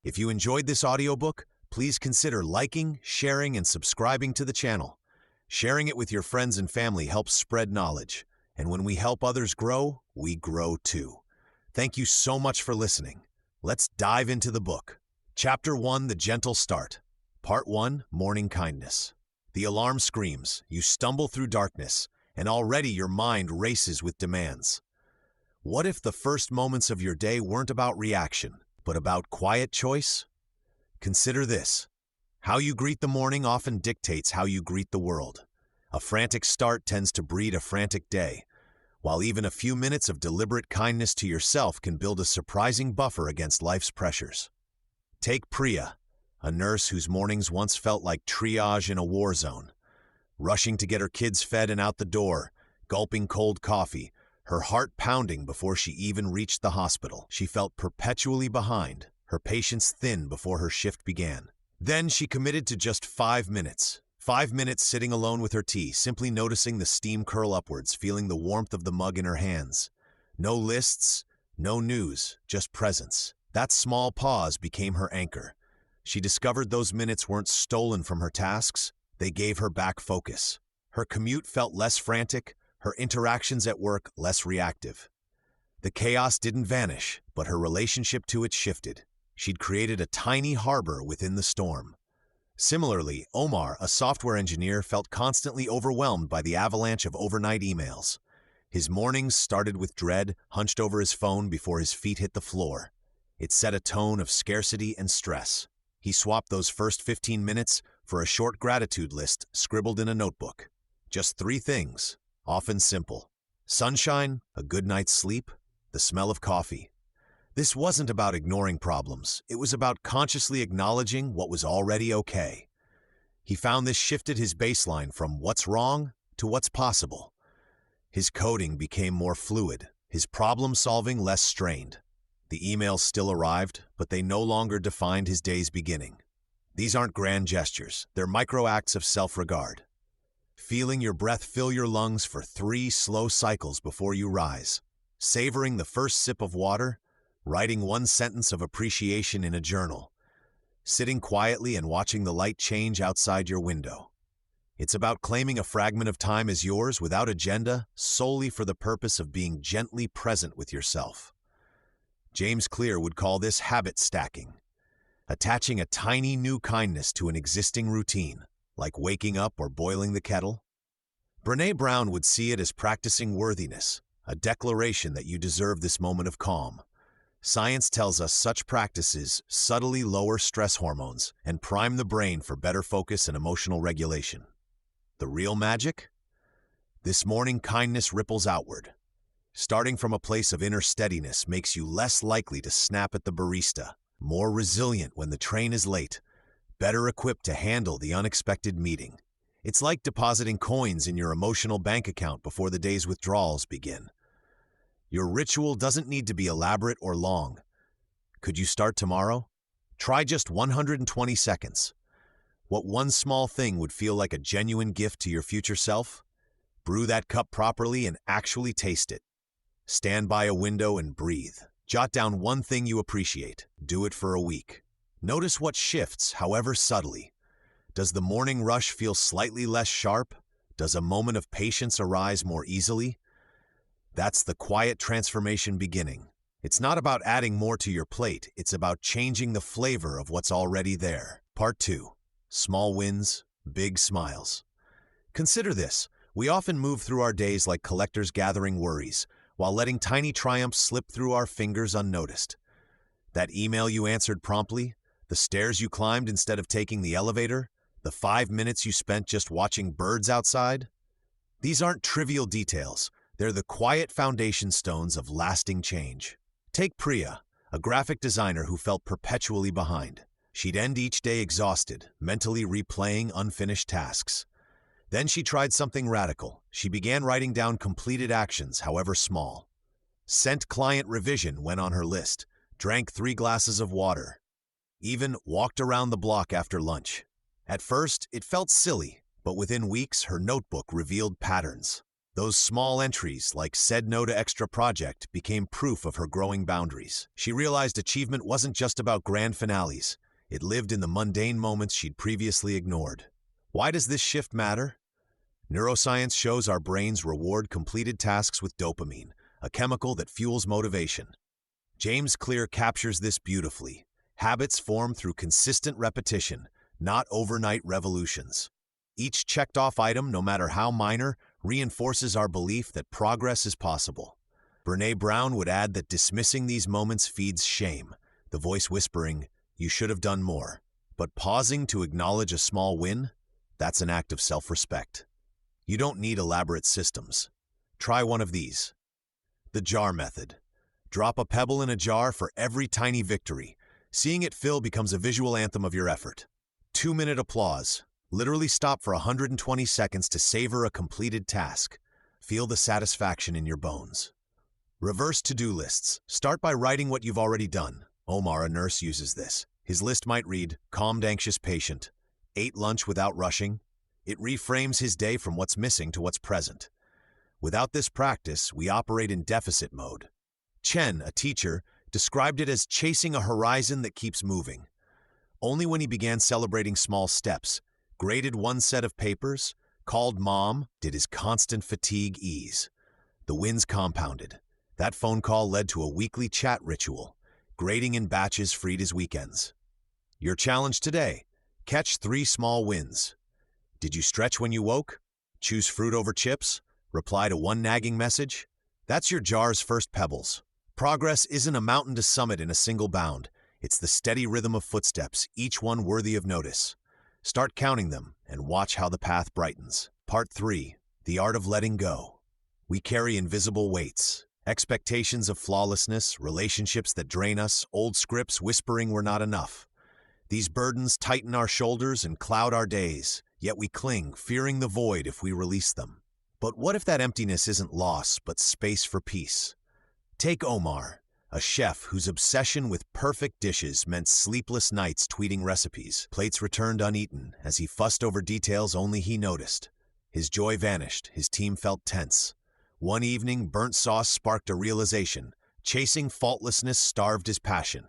If you enjoyed this audiobook, please consider liking, sharing, and subscribing to the channel. Sharing it with your friends and family helps spread knowledge. And when we help others grow, we grow too. Thank you so much for listening. Let's dive into the book. Chapter 1, The Gentle Start. Part 1, Morning Kindness. The alarm screams, you stumble through darkness, and already your mind races with demands. What if the first moments of your day weren't about reaction, but about quiet choice? Consider this. How you greet the morning often dictates how you greet the world. A frantic start tends to breed a frantic day, while even a few minutes of deliberate kindness to yourself can build a surprising buffer against life's pressures. Take Priya, a nurse whose mornings once felt like triage in a war zone. Rushing to get her kids fed and out the door, gulping cold coffee, her heart pounding before she even reached the hospital. She felt perpetually behind, her patience thin before her shift began. Then she committed to just 5 minutes. 5 minutes sitting alone with her tea, simply noticing the steam curl upwards, feeling the warmth of the mug in her hands. No lists, no news, just presence. That small pause became her anchor. She discovered those minutes weren't stolen from her tasks, they gave her back focus. Her commute felt less frantic, her interactions at work less reactive. The chaos didn't vanish, but her relationship to it shifted. She'd created a tiny harbor within the storm. Similarly, Omar, a software engineer, felt constantly overwhelmed by the avalanche of overnight emails. His mornings started with dread, hunched over his phone before his feet hit the floor. It set a tone of scarcity and stress. He swapped those first 15 minutes for a short gratitude list scribbled in a notebook. Just 3 things, often simple. Sunshine, a good night's sleep, the smell of coffee. This wasn't about ignoring problems. It was about consciously acknowledging what was already okay. He found this shifted his baseline from what's wrong to what's possible. His coding became more fluid, his problem-solving less strained. The emails still arrived, but they no longer defined his day's beginning. These aren't grand gestures, they're micro acts of self-regard. Feeling your breath fill your lungs for 3 slow cycles before you rise. Savoring the first sip of water, writing 1 sentence of appreciation in a journal. Sitting quietly and watching the light change outside your window. It's about claiming a fragment of time as yours without agenda, solely for the purpose of being gently present with yourself. James Clear would call this habit stacking, attaching a tiny new kindness to an existing routine, like waking up or boiling the kettle. Brené Brown would see it as practicing worthiness, a declaration that you deserve this moment of calm. Science tells us such practices subtly lower stress hormones and prime the brain for better focus and emotional regulation. The real magic? This morning kindness ripples outward. Starting from a place of inner steadiness makes you less likely to snap at the barista, more resilient when the train is late, better equipped to handle the unexpected meeting. It's like depositing coins in your emotional bank account before the day's withdrawals begin. Your ritual doesn't need to be elaborate or long. Could you start tomorrow? Try just 120 seconds. What one small thing would feel like a genuine gift to your future self? Brew that cup properly and actually taste it. Stand by a window and breathe. Jot down 1 thing you appreciate. Do it for a week. Notice what shifts, however subtly. Does the morning rush feel slightly less sharp? Does a moment of patience arise more easily? That's the quiet transformation beginning. It's not about adding more to your plate, it's about changing the flavor of what's already there. Part 2. Small wins, big smiles. Consider this. We often move through our days like collectors gathering worries, while letting tiny triumphs slip through our fingers unnoticed. That email you answered promptly, the stairs you climbed instead of taking the elevator, the 5 minutes you spent just watching birds outside. These aren't trivial details. They're the quiet foundation stones of lasting change. Take Priya, a graphic designer who felt perpetually behind. She'd end each day exhausted, mentally replaying unfinished tasks. Then she tried something radical. She began writing down completed actions, however small. Sent client revision went on her list, drank 3 glasses of water, even walked around the block after lunch. At first, it felt silly, but within weeks, her notebook revealed patterns. Those small entries, like "said no to extra project," became proof of her growing boundaries. She realized achievement wasn't just about grand finales. It lived in the mundane moments she'd previously ignored. Why does this shift matter? Neuroscience shows our brains reward completed tasks with dopamine, a chemical that fuels motivation. James Clear captures this beautifully. Habits form through consistent repetition, not overnight revolutions. Each checked-off item, no matter how minor, reinforces our belief that progress is possible. Brené Brown would add that dismissing these moments feeds shame, the voice whispering, "You should have done more." But pausing to acknowledge a small win, that's an act of self-respect. You don't need elaborate systems. Try one of these. The jar method. Drop a pebble in a jar for every tiny victory. Seeing it fill becomes a visual anthem of your effort. 2-minute applause. Literally stop for 120 seconds to savor a completed task. Feel the satisfaction in your bones. Reverse to-do lists. Start by writing what you've already done. Omar, a nurse, uses this. His list might read, calmed anxious patient, ate lunch without rushing. It reframes his day from what's missing to what's present. Without this practice, we operate in deficit mode. Chen, a teacher, described it as chasing a horizon that keeps moving. Only when he began celebrating small steps, graded one set of papers, called mom, did his constant fatigue ease. The wins compounded. That phone call led to a weekly chat ritual. Grading in batches freed his weekends. Your challenge today: catch 3 small wins. Did you stretch when you woke? Choose fruit over chips? Reply to one nagging message? That's your jar's first pebbles. Progress isn't a mountain to summit in a single bound. It's the steady rhythm of footsteps, each one worthy of notice. Start counting them and watch how the path brightens. Part 3. The Art of Letting Go. We carry invisible weights. Expectations of flawlessness, relationships that drain us, old scripts whispering we're not enough. These burdens tighten our shoulders and cloud our days, yet we cling, fearing the void if we release them. But what if that emptiness isn't loss, but space for peace? Take Omar, a chef whose obsession with perfect dishes meant sleepless nights tweeting recipes, plates returned uneaten as he fussed over details only he noticed. His joy vanished, his team felt tense. One evening, burnt sauce sparked a realization. Chasing faultlessness starved his passion.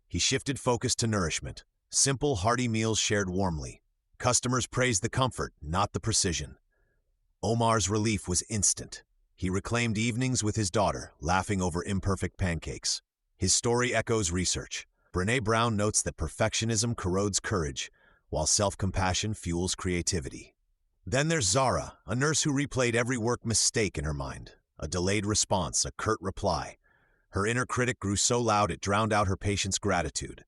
He shifted focus to nourishment. Simple, hearty meals shared warmly. Customers praised the comfort, not the precision. Omar's relief was instant. He reclaimed evenings with his daughter, laughing over imperfect pancakes. His story echoes research. Brené Brown notes that perfectionism corrodes courage, while self-compassion fuels creativity. Then there's Zara, a nurse who replayed every work mistake in her mind. A delayed response, a curt reply. Her inner critic grew so loud it drowned out her patient's gratitude.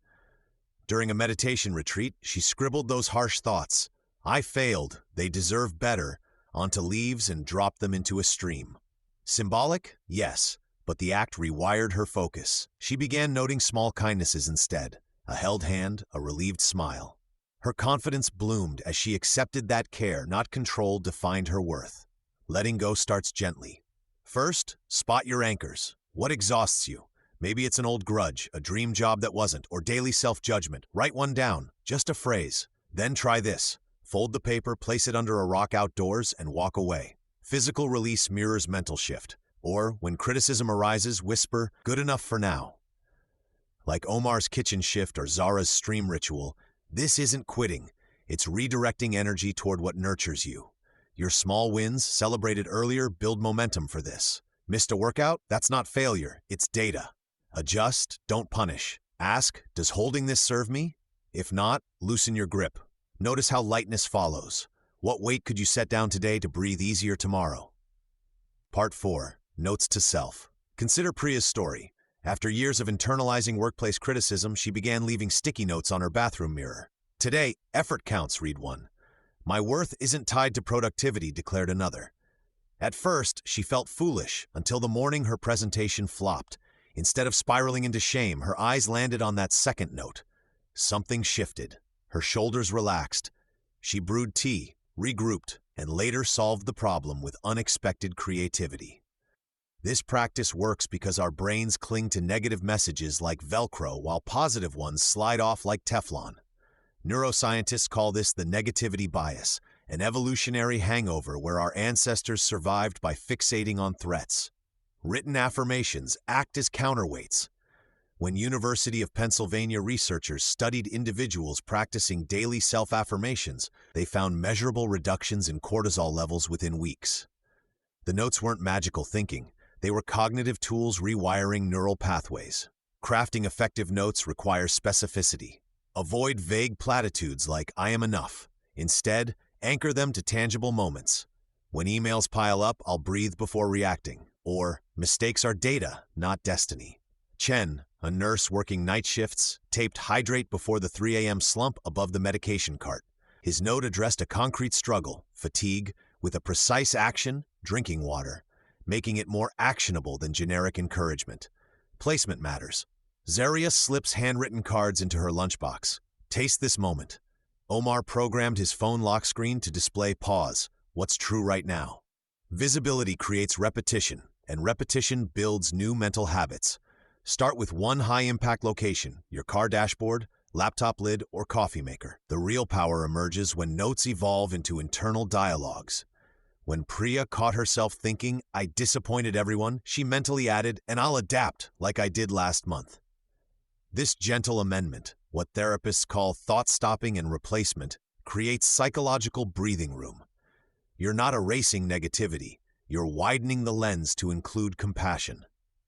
During a meditation retreat, she scribbled those harsh thoughts. "I failed, they deserve better," onto leaves and dropped them into a stream. Symbolic? Yes, but the act rewired her focus. She began noting small kindnesses instead. A held hand, a relieved smile. Her confidence bloomed as she accepted that care, not control, defined her worth. Letting go starts gently. First, spot your anchors. What exhausts you? Maybe it's an old grudge, a dream job that wasn't, or daily self-judgment. Write one down, just a phrase. Then try this. Fold the paper, place it under a rock outdoors, and walk away. Physical release mirrors mental shift. Or, when criticism arises, whisper, "Good enough for now." Like Omar's kitchen shift or Zara's stream ritual, this isn't quitting. It's redirecting energy toward what nurtures you. Your small wins, celebrated earlier, build momentum for this. Missed a workout? That's not failure, it's data. Adjust, don't punish. Ask, does holding this serve me? If not, loosen your grip. Notice how lightness follows. What weight could you set down today to breathe easier tomorrow? Part 4. Notes to Self. Consider Priya's story. After years of internalizing workplace criticism, she began leaving sticky notes on her bathroom mirror. "Today, effort counts," read one. "My worth isn't tied to productivity," declared another. At first, she felt foolish until the morning her presentation flopped. Instead of spiraling into shame, her eyes landed on that second note. Something shifted. Her shoulders relaxed. She brewed tea, regrouped, and later solved the problem with unexpected creativity. This practice works because our brains cling to negative messages like Velcro while positive ones slide off like Teflon. Neuroscientists call this the negativity bias, an evolutionary hangover where our ancestors survived by fixating on threats. Written affirmations act as counterweights. When University of Pennsylvania researchers studied individuals practicing daily self-affirmations, they found measurable reductions in cortisol levels within weeks. The notes weren't magical thinking. They were cognitive tools rewiring neural pathways. Crafting effective notes requires specificity. Avoid vague platitudes like "I am enough." Instead, anchor them to tangible moments. "When emails pile up, I'll breathe before reacting." Or, "Mistakes are data, not destiny." Chen, a nurse working night shifts, taped "Hydrate before the 3 a.m. slump" above the medication cart. His note addressed a concrete struggle, fatigue, with a precise action, drinking water, making it more actionable than generic encouragement. Placement matters. Zaria slips handwritten cards into her lunchbox. "Taste this moment." Omar programmed his phone lock screen to display "Pause. What's true right now?" Visibility creates repetition, and repetition builds new mental habits. Start with one high-impact location, your car dashboard, laptop lid, or coffee maker. The real power emerges when notes evolve into internal dialogues. When Priya caught herself thinking, "I disappointed everyone," she mentally added, "and I'll adapt like I did last month." This gentle amendment, what therapists call thought stopping and replacement, creates psychological breathing room. You're not erasing negativity, you're widening the lens to include compassion.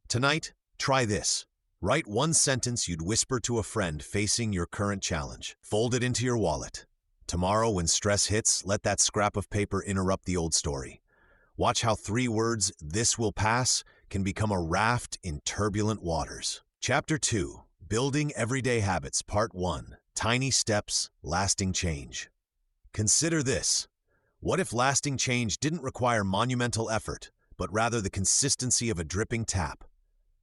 Tonight, try this. Write one sentence you'd whisper to a friend facing your current challenge. Fold it into your wallet. Tomorrow, when stress hits, let that scrap of paper interrupt the old story. Watch how 3 words, "This will pass," can become a raft in turbulent waters. Chapter 2. Building Everyday Habits, Part 1. Tiny Steps, Lasting Change. Consider this. What if lasting change didn't require monumental effort, but rather the consistency of a dripping tap?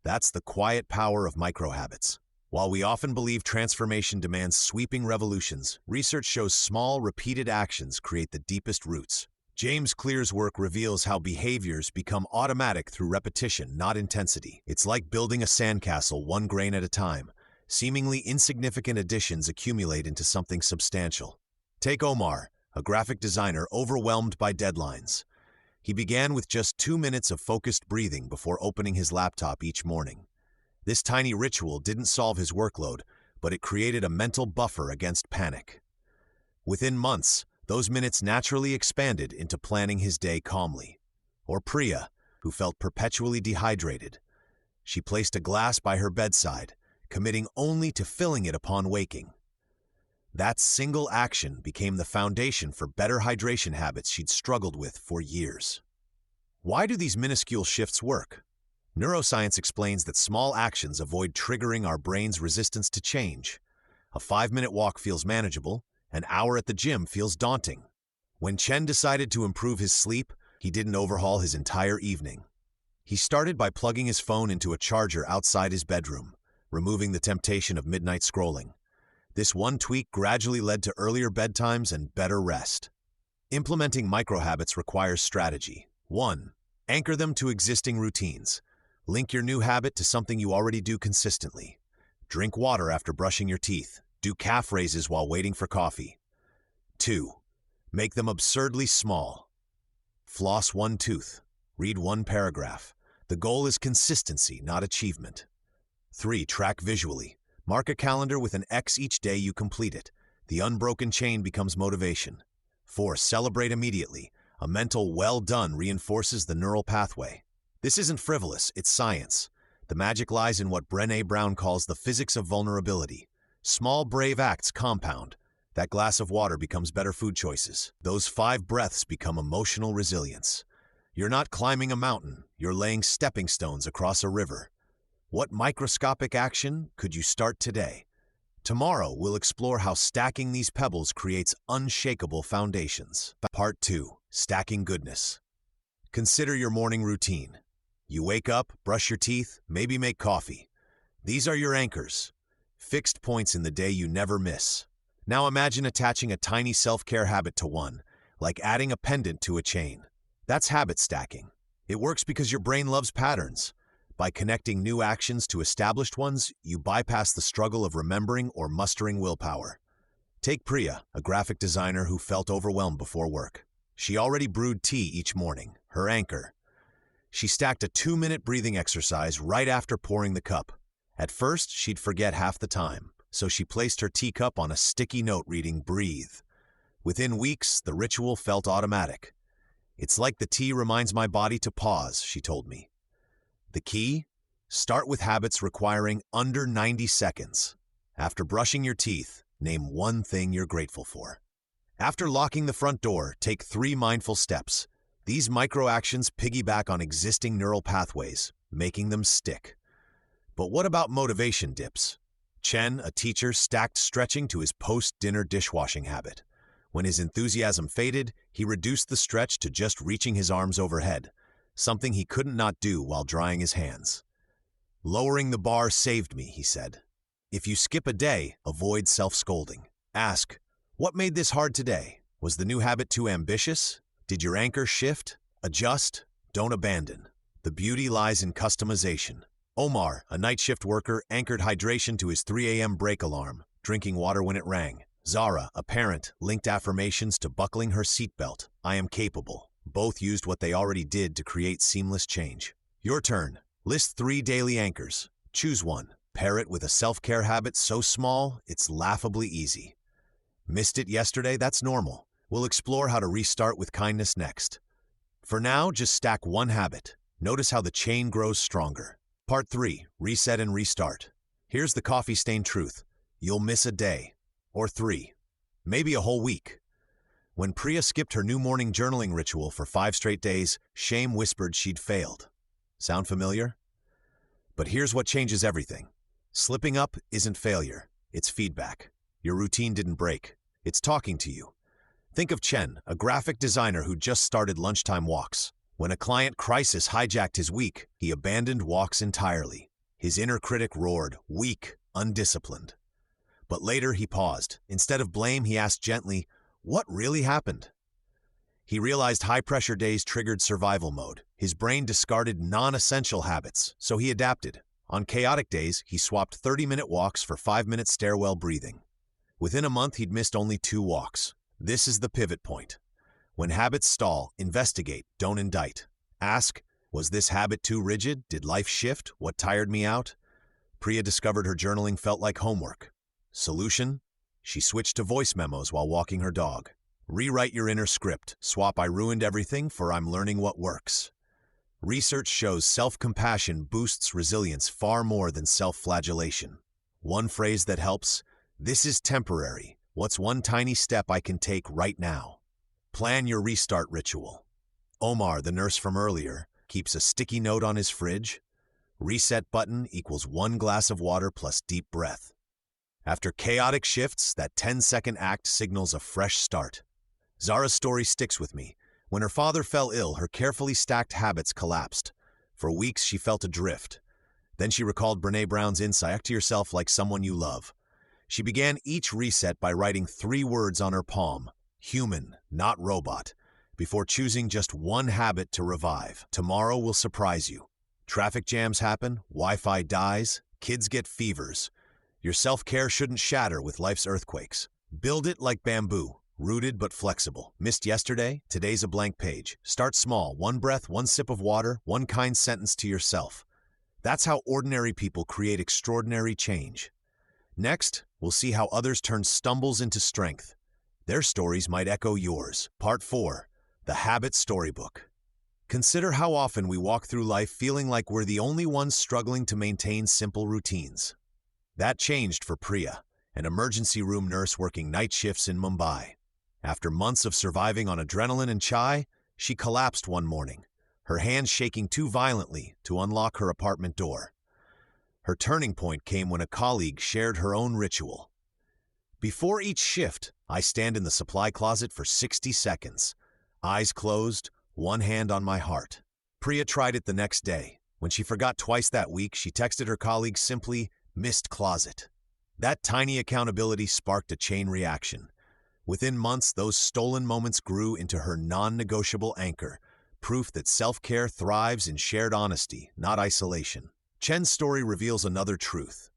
That's the quiet power of microhabits. While we often believe transformation demands sweeping revolutions, research shows small, repeated actions create the deepest roots. James Clear's work reveals how behaviors become automatic through repetition, not intensity. It's like building a sandcastle 1 grain at a time. Seemingly insignificant additions accumulate into something substantial. Take Omar, a graphic designer overwhelmed by deadlines. He began with just 2 minutes of focused breathing before opening his laptop each morning. This tiny ritual didn't solve his workload, but it created a mental buffer against panic. Within months, those minutes naturally expanded into planning his day calmly. Or Priya, who felt perpetually dehydrated. She placed a glass by her bedside, committing only to filling it upon waking. That single action became the foundation for better hydration habits she'd struggled with for years. Why do these minuscule shifts work? Neuroscience explains that small actions avoid triggering our brain's resistance to change. A 5-minute walk feels manageable, an hour at the gym feels daunting. When Chen decided to improve his sleep, he didn't overhaul his entire evening. He started by plugging his phone into a charger outside his bedroom, removing the temptation of midnight scrolling. This one tweak gradually led to earlier bedtimes and better rest. Implementing microhabits requires strategy. 1. Anchor them to existing routines. Link your new habit to something you already do consistently. Drink water after brushing your teeth. Do calf raises while waiting for coffee. 2. Make them absurdly small. Floss 1 tooth. Read 1 paragraph. The goal is consistency, not achievement. 3. Track visually. Mark a calendar with an X each day you complete it. The unbroken chain becomes motivation. 4. Celebrate immediately. A mental "well done" reinforces the neural pathway. This isn't frivolous, it's science. The magic lies in what Brené Brown calls the physics of vulnerability. Small, brave acts compound. That glass of water becomes better food choices. Those 5 breaths become emotional resilience. You're not climbing a mountain, you're laying stepping stones across a river. What microscopic action could you start today? Tomorrow, we'll explore how stacking these pebbles creates unshakable foundations. Part 2. Stacking Goodness. Consider your morning routine. You wake up, brush your teeth, maybe make coffee. These are your anchors, fixed points in the day you never miss. Now imagine attaching a tiny self-care habit to one, like adding a pendant to a chain. That's habit stacking. It works because your brain loves patterns. By connecting new actions to established ones, you bypass the struggle of remembering or mustering willpower. Take Priya, a graphic designer who felt overwhelmed before work. She already brewed tea each morning, her anchor. She stacked a 2-minute breathing exercise right after pouring the cup. At first, she'd forget half the time, so she placed her teacup on a sticky note reading "Breathe." Within weeks, the ritual felt automatic. "It's like the tea reminds my body to pause," she told me. The key? Start with habits requiring under 90 seconds. After brushing your teeth, name one thing you're grateful for. After locking the front door, take 3 mindful steps. These micro-actions piggyback on existing neural pathways, making them stick. But what about motivation dips? Chen, a teacher, stacked stretching to his post-dinner dishwashing habit. When his enthusiasm faded, he reduced the stretch to just reaching his arms overhead, something he couldn't not do while drying his hands. "Lowering the bar saved me," he said. If you skip a day, avoid self-scolding. Ask, what made this hard today? Was the new habit too ambitious? Did your anchor shift? Adjust. Don't abandon. The beauty lies in customization. Omar, a night shift worker, anchored hydration to his 3 a.m. break alarm, drinking water when it rang. Zara, a parent, linked affirmations to buckling her seatbelt. "I am capable." Both used what they already did to create seamless change. Your turn. List 3 daily anchors. Choose one. Pair it with a self-care habit so small, it's laughably easy. Missed it yesterday? That's normal. We'll explore how to restart with kindness next. For now, just stack one habit. Notice how the chain grows stronger. Part 3, Reset and Restart. Here's the coffee-stained truth. You'll miss a day. Or 3. Maybe a whole week. When Priya skipped her new morning journaling ritual for 5 straight days, shame whispered she'd failed. Sound familiar? But here's what changes everything. Slipping up isn't failure, it's feedback. Your routine didn't break. It's talking to you. Think of Chen, a graphic designer who just started lunchtime walks. When a client crisis hijacked his week, he abandoned walks entirely. His inner critic roared, "Weak, undisciplined." But later he paused. Instead of blame, he asked gently, "What really happened?" He realized high-pressure days triggered survival mode. His brain discarded non-essential habits, so he adapted. On chaotic days, he swapped 30-minute walks for 5-minute stairwell breathing. Within a month, he'd missed only 2 walks. This is the pivot point. When habits stall, investigate, don't indict. Ask, was this habit too rigid? Did life shift? What tired me out? Priya discovered her journaling felt like homework. Solution? She switched to voice memos while walking her dog. Rewrite your inner script. Swap "I ruined everything" for "I'm learning what works." Research shows self-compassion boosts resilience far more than self-flagellation. One phrase that helps, "This is temporary. What's one tiny step I can take right now?" Plan your restart ritual. Omar, the nurse from earlier, keeps a sticky note on his fridge. Reset button equals 1 glass of water plus deep breath. After chaotic shifts, that 10-second act signals a fresh start. Zara's story sticks with me. When her father fell ill, her carefully stacked habits collapsed. For weeks, she felt adrift. Then she recalled Brené Brown's insight: act to yourself like someone you love. She began each reset by writing 3 words on her palm: human, not robot, before choosing just one habit to revive. Tomorrow will surprise you. Traffic jams happen, Wi-Fi dies, kids get fevers. Your self-care shouldn't shatter with life's earthquakes. Build it like bamboo. Rooted but flexible. Missed yesterday? Today's a blank page. Start small. 1 breath, 1 sip of water, 1 kind sentence to yourself. That's how ordinary people create extraordinary change. Next, we'll see how others turn stumbles into strength. Their stories might echo yours. Part 4, The Habit Storybook. Consider how often we walk through life feeling like we're the only ones struggling to maintain simple routines. That changed for Priya, an emergency room nurse working night shifts in Mumbai. After months of surviving on adrenaline and chai, she collapsed one morning, her hands shaking too violently to unlock her apartment door. Her turning point came when a colleague shared her own ritual. "Before each shift, I stand in the supply closet for 60 seconds. Eyes closed, 1 hand on my heart." Priya tried it the next day. When she forgot twice that week, she texted her colleague simply, "Missed closet." That tiny accountability sparked a chain reaction. Within months, those stolen moments grew into her non-negotiable anchor, proof that self-care thrives in shared honesty, not isolation. Chen's story reveals another truth.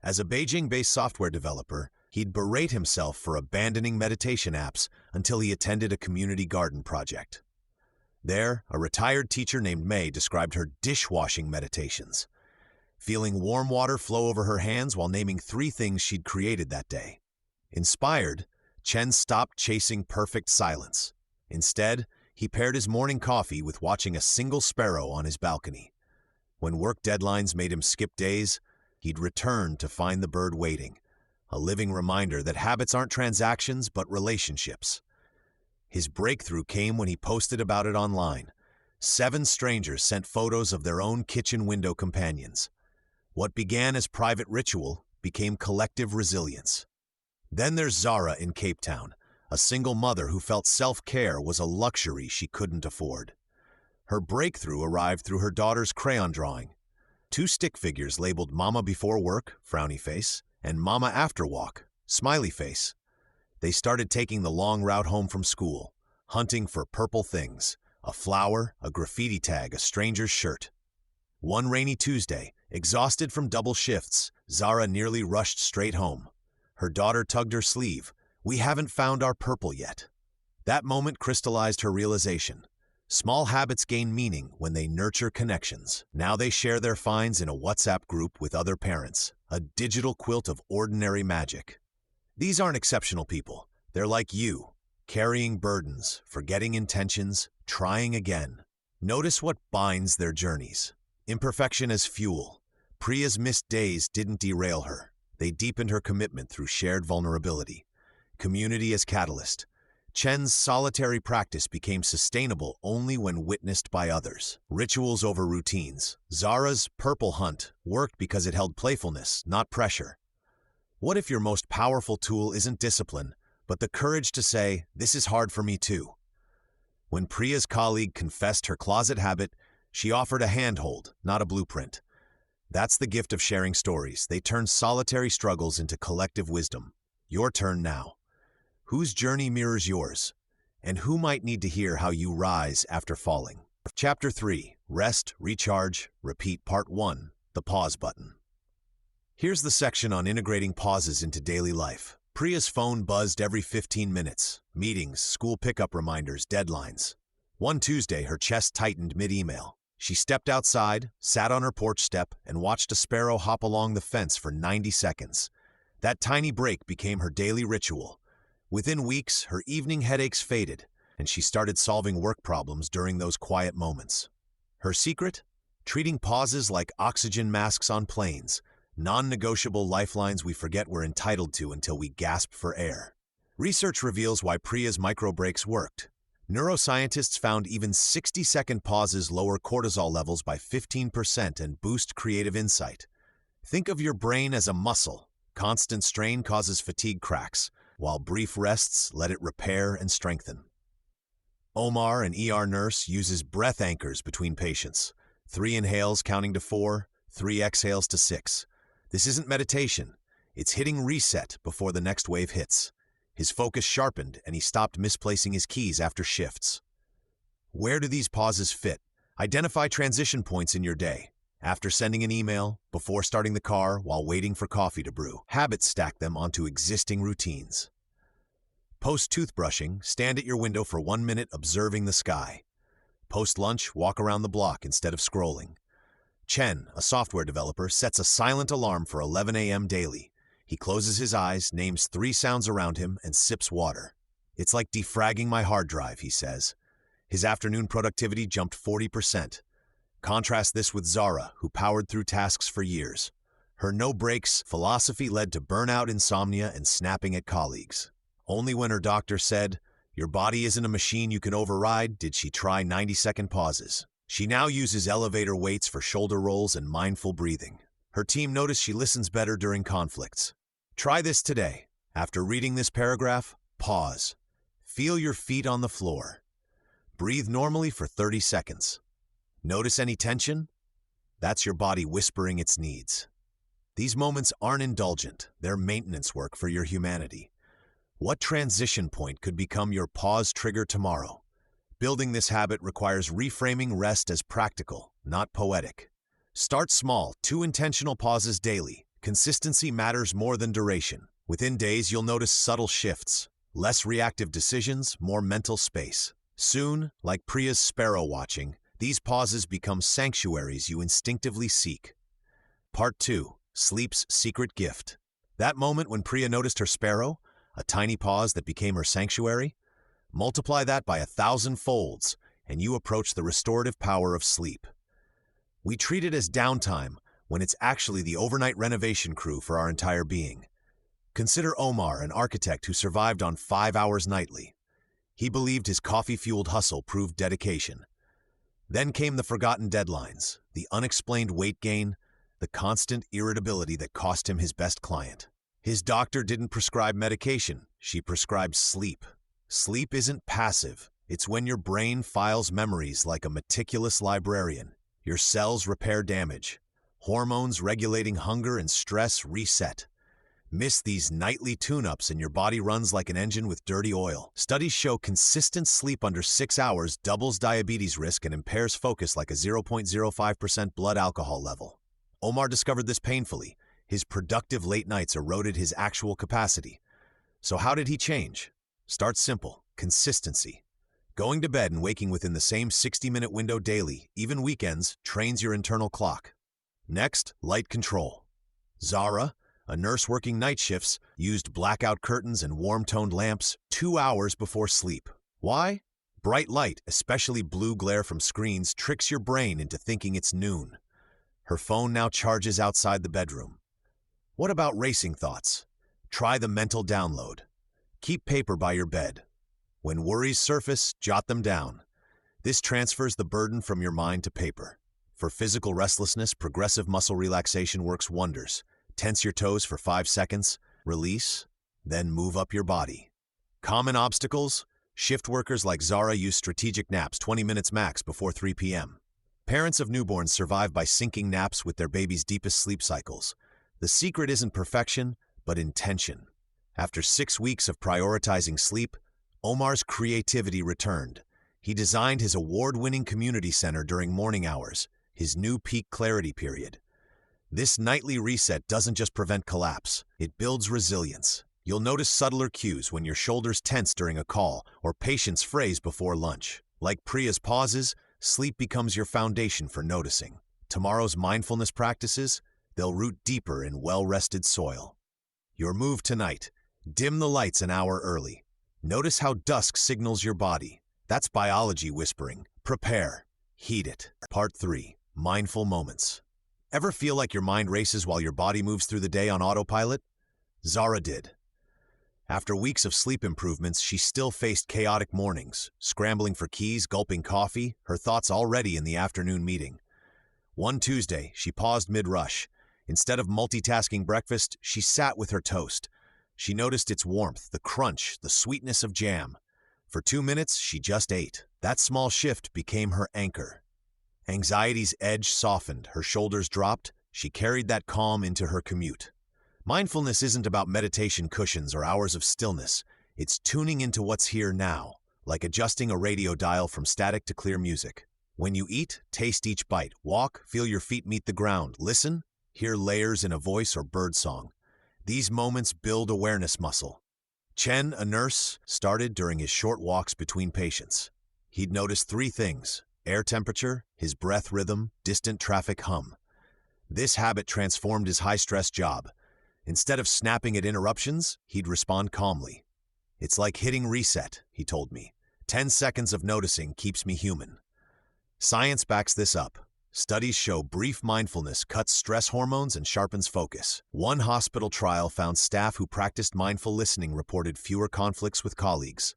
As a Beijing-based software developer, He'd berate himself for abandoning meditation apps until he attended a community garden project. There, a retired teacher named May described her dishwashing meditations, feeling warm water flow over her hands while naming 3 things she'd created that day. Inspired, Chen stopped chasing perfect silence. Instead, he paired his morning coffee with watching a single sparrow on his balcony. When work deadlines made him skip days, he'd return to find the bird waiting, a living reminder that habits aren't transactions but relationships. His breakthrough came when he posted about it online. 7 strangers sent photos of their own kitchen window companions. What began as private ritual became collective resilience. Then there's Zara in Cape Town, a single mother who felt self-care was a luxury she couldn't afford. Her breakthrough arrived through her daughter's crayon drawing. 2 stick figures labeled Mama Before Work, frowny face, and Mama After Walk, smiley face. They started taking the long route home from school, hunting for purple things, a flower, a graffiti tag, a stranger's shirt. One rainy Tuesday, exhausted from double shifts, Zara nearly rushed straight home. Her daughter tugged her sleeve. "We haven't found our purple yet." That moment crystallized her realization. Small habits gain meaning when they nurture connections. Now they share their finds in a WhatsApp group with other parents, a digital quilt of ordinary magic. These aren't exceptional people. They're like you, carrying burdens, forgetting intentions, trying again. Notice what binds their journeys. Imperfection as fuel. Priya's missed days didn't derail her. They deepened her commitment through shared vulnerability. Community as catalyst. Chen's solitary practice became sustainable only when witnessed by others. Rituals over routines. Zara's purple hunt worked because it held playfulness, not pressure. What if your most powerful tool isn't discipline, but the courage to say, "This is hard for me too"? When Priya's colleague confessed her closet habit, she offered a handhold, not a blueprint. That's the gift of sharing stories. They turn solitary struggles into collective wisdom. Your turn now. Whose journey mirrors yours? And who might need to hear how you rise after falling? Chapter 3, Rest, Recharge, Repeat, Part 1, The Pause Button. Here's the section on integrating pauses into daily life. Priya's phone buzzed every 15 minutes. Meetings, school pickup reminders, deadlines. One Tuesday, her chest tightened mid-email. She stepped outside, sat on her porch step, and watched a sparrow hop along the fence for 90 seconds. That tiny break became her daily ritual. Within weeks, her evening headaches faded, and she started solving work problems during those quiet moments. Her secret? Treating pauses like oxygen masks on planes, non-negotiable lifelines we forget we're entitled to until we gasp for air. Research reveals why Priya's micro-breaks worked. Neuroscientists found even 60-second pauses lower cortisol levels by 15% and boost creative insight. Think of your brain as a muscle. Constant strain causes fatigue cracks, while brief rests let it repair and strengthen. Omar, an ER nurse, uses breath anchors between patients. 3 inhales counting to 4, 3 exhales to 6. This isn't meditation. It's hitting reset before the next wave hits. His focus sharpened, and he stopped misplacing his keys after shifts. Where do these pauses fit? Identify transition points in your day. After sending an email, before starting the car, while waiting for coffee to brew. Habits stack them onto existing routines. Post-toothbrushing, stand at your window for 1 minute observing the sky. Post-lunch, walk around the block instead of scrolling. Chen, a software developer, sets a silent alarm for 11 a.m. daily. He closes his eyes, names 3 sounds around him, and sips water. "It's like defragging my hard drive," he says. His afternoon productivity jumped 40%. Contrast this with Zara, who powered through tasks for years. Her no-breaks philosophy led to burnout, insomnia, and snapping at colleagues. Only when her doctor said, "Your body isn't a machine you can override," did she try 90-second pauses. She now uses elevator weights for shoulder rolls and mindful breathing. Her team noticed she listens better during conflicts. Try this today. After reading this paragraph, pause. Feel your feet on the floor. Breathe normally for 30 seconds. Notice any tension? That's your body whispering its needs. These moments aren't indulgent. They're maintenance work for your humanity. What transition point could become your pause trigger tomorrow? Building this habit requires reframing rest as practical, not poetic. Start small, 2 intentional pauses daily. Consistency matters more than duration. Within days, you'll notice subtle shifts. Less reactive decisions, more mental space. Soon, like Priya's sparrow watching, these pauses become sanctuaries you instinctively seek. Part 2. Sleep's Secret Gift. That moment when Priya noticed her sparrow, a tiny pause that became her sanctuary, multiply that by 1,000 folds, and you approach the restorative power of sleep. We treat it as downtime when it's actually the overnight renovation crew for our entire being. Consider Omar, an architect who survived on 5 hours nightly. He believed his coffee-fueled hustle proved dedication. Then came the forgotten deadlines, the unexplained weight gain, the constant irritability that cost him his best client. His doctor didn't prescribe medication, she prescribed sleep. Sleep isn't passive. It's when your brain files memories like a meticulous librarian. Your cells repair damage. Hormones regulating hunger and stress reset. Miss these nightly tune-ups and your body runs like an engine with dirty oil. Studies show consistent sleep under 6 hours doubles diabetes risk and impairs focus like a 0.05% blood alcohol level. Omar discovered this painfully. His productive late nights eroded his actual capacity. So how did he change? Start simple. Consistency. Going to bed and waking within the same 60-minute window daily, even weekends, trains your internal clock. Next, light control. Zara, a nurse working night shifts, used blackout curtains and warm-toned lamps 2 hours before sleep. Why? Bright light, especially blue glare from screens, tricks your brain into thinking it's noon. Her phone now charges outside the bedroom. What about racing thoughts? Try the mental download. Keep paper by your bed. When worries surface, jot them down. This transfers the burden from your mind to paper. For physical restlessness, progressive muscle relaxation works wonders. Tense your toes for 5 seconds, release, then move up your body. Common obstacles? Shift workers like Zara use strategic naps 20 minutes max before 3 p.m. Parents of newborns survive by syncing naps with their baby's deepest sleep cycles. The secret isn't perfection, but intention. After 6 weeks of prioritizing sleep, Omar's creativity returned. He designed his award-winning community center during morning hours, his new peak clarity period. This nightly reset doesn't just prevent collapse, it builds resilience. You'll notice subtler cues when your shoulders tense during a call or patience phrase before lunch. Like Priya's pauses, sleep becomes your foundation for noticing. Tomorrow's mindfulness practices, they'll root deeper in well-rested soil. Your move tonight: dim the lights an hour early. Notice how dusk signals your body. That's biology whispering. Prepare. Heed it. Part 3. Mindful moments. Ever feel like your mind races while your body moves through the day on autopilot? Zara did. After weeks of sleep improvements, she still faced chaotic mornings, scrambling for keys, gulping coffee, her thoughts already in the afternoon meeting. One Tuesday, she paused mid-rush. Instead of multitasking breakfast, she sat with her toast. She noticed its warmth, the crunch, the sweetness of jam. For 2 minutes, she just ate. That small shift became her anchor. Anxiety's edge softened, her shoulders dropped. She carried that calm into her commute. Mindfulness isn't about meditation cushions or hours of stillness. It's tuning into what's here now, like adjusting a radio dial from static to clear music. When you eat, taste each bite. Walk, feel your feet meet the ground. Listen, hear layers in a voice or bird song. These moments build awareness muscle. Chen, a nurse, started during his short walks between patients. He'd noticed 3 things: air temperature, his breath rhythm, distant traffic hum. This habit transformed his high-stress job. Instead of snapping at interruptions, he'd respond calmly. It's like hitting reset, he told me. 10 seconds of noticing keeps me human. Science backs this up. Studies show brief mindfulness cuts stress hormones and sharpens focus. One hospital trial found staff who practiced mindful listening reported fewer conflicts with colleagues.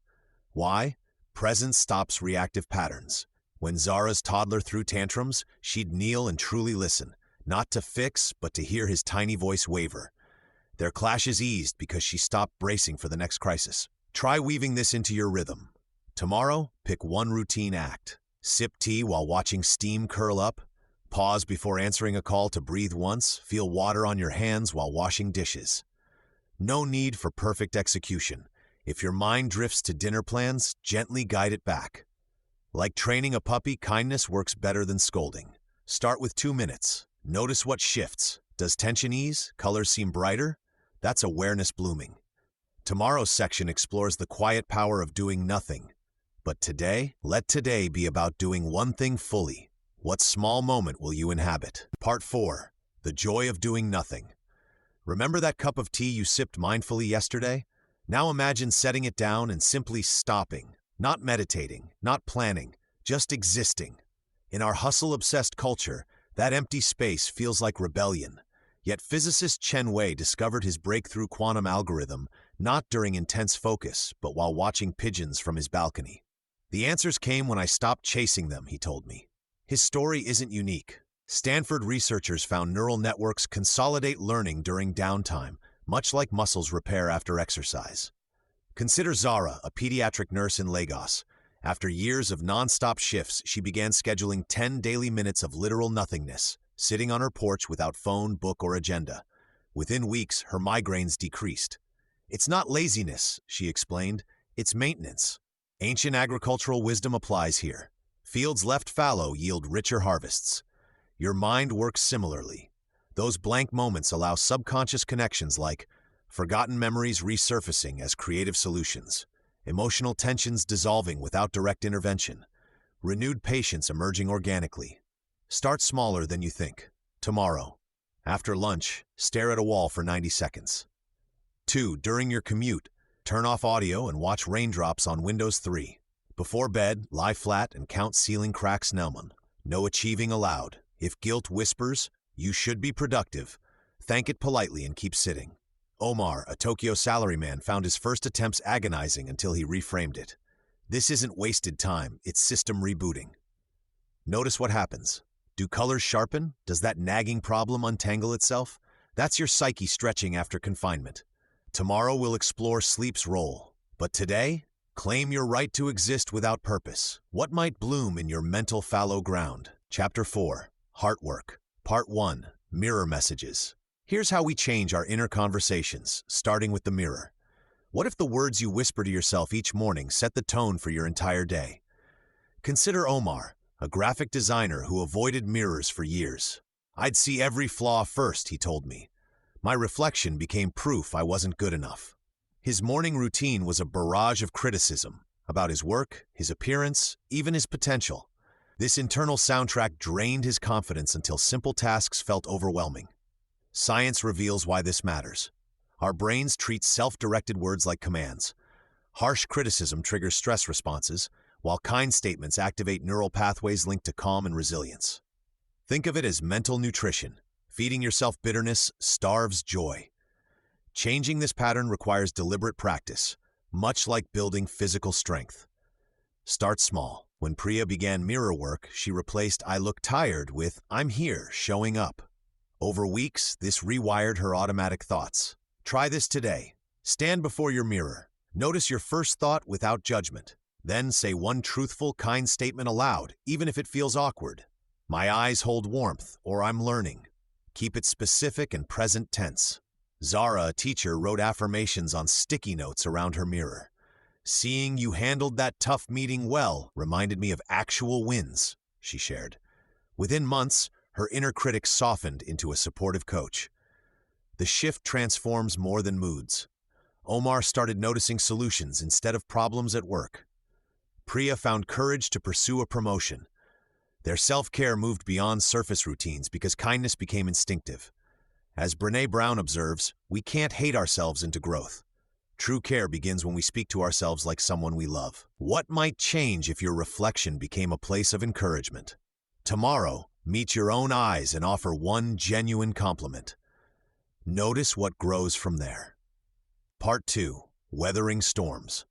Why? Presence stops reactive patterns. When Zara's toddler threw tantrums, she'd kneel and truly listen, not to fix, but to hear his tiny voice waver. Their clashes eased because she stopped bracing for the next crisis. Try weaving this into your rhythm. Tomorrow, pick one routine act. Sip tea while watching steam curl up. Pause before answering a call to breathe once. Feel water on your hands while washing dishes. No need for perfect execution. If your mind drifts to dinner plans, gently guide it back. Like training a puppy, kindness works better than scolding. Start with 2 minutes. Notice what shifts. Does tension ease? Colors seem brighter? That's awareness blooming. Tomorrow's section explores the quiet power of doing nothing. But today, let today be about doing one thing fully. What small moment will you inhabit? Part 4. The joy of doing nothing. Remember that cup of tea you sipped mindfully yesterday? Now imagine setting it down and simply stopping. Not meditating, not planning, just existing. In our hustle-obsessed culture, that empty space feels like rebellion. Yet physicist Chen Wei discovered his breakthrough quantum algorithm not during intense focus, but while watching pigeons from his balcony. The answers came when I stopped chasing them, he told me. His story isn't unique. Stanford researchers found neural networks consolidate learning during downtime, much like muscles repair after exercise. Consider Zara, a pediatric nurse in Lagos. After years of non-stop shifts, she began scheduling 10 daily minutes of literal nothingness, sitting on her porch without phone, book, or agenda. Within weeks, her migraines decreased. It's not laziness, she explained, it's maintenance. Ancient agricultural wisdom applies here. Fields left fallow yield richer harvests. Your mind works similarly. Those blank moments allow subconscious connections like forgotten memories resurfacing as creative solutions, emotional tensions dissolving without direct intervention, renewed patience emerging organically. Start smaller than you think. Tomorrow. After lunch, stare at a wall for 90 seconds. 2. During your commute, turn off audio and watch raindrops on Windows 3. Before bed, lie flat and count ceiling cracks. No achieving allowed. If guilt whispers, you should be productive, thank it politely and keep sitting. Omar, a Tokyo salaryman, found his first attempts agonizing until he reframed it. This isn't wasted time, it's system rebooting. Notice what happens. Do colors sharpen? Does that nagging problem untangle itself? That's your psyche stretching after confinement. Tomorrow we'll explore sleep's role. But today, claim your right to exist without purpose. What might bloom in your mental fallow ground? Chapter 4. Heart Work. Part 1. Mirror Messages. Here's how we change our inner conversations, starting with the mirror. What if the words you whisper to yourself each morning set the tone for your entire day? Consider Omar, a graphic designer who avoided mirrors for years. I'd see every flaw first, he told me. My reflection became proof I wasn't good enough. His morning routine was a barrage of criticism about his work, his appearance, even his potential. This internal soundtrack drained his confidence until simple tasks felt overwhelming. Science reveals why this matters. Our brains treat self-directed words like commands. Harsh criticism triggers stress responses, while kind statements activate neural pathways linked to calm and resilience. Think of it as mental nutrition. Feeding yourself bitterness starves joy. Changing this pattern requires deliberate practice, much like building physical strength. Start small. When Priya began mirror work, she replaced "I look tired" with "I'm here, showing up." Over weeks, this rewired her automatic thoughts. Try this today. Stand before your mirror. Notice your first thought without judgment. Then say one truthful, kind statement aloud, even if it feels awkward. "My eyes hold warmth," or "I'm learning." Keep it specific and present tense. Zara, a teacher, wrote affirmations on sticky notes around her mirror. "Seeing you handled that tough meeting well reminded me of actual wins," she shared. Within months, her inner critic softened into a supportive coach. The shift transforms more than moods. Omar started noticing solutions instead of problems at work. Priya found courage to pursue a promotion. Their self-care moved beyond surface routines because kindness became instinctive. As Brené Brown observes, we can't hate ourselves into growth. True care begins when we speak to ourselves like someone we love. What might change if your reflection became a place of encouragement? Tomorrow, meet your own eyes and offer one genuine compliment. Notice what grows from there. Part 2. Weathering Storms.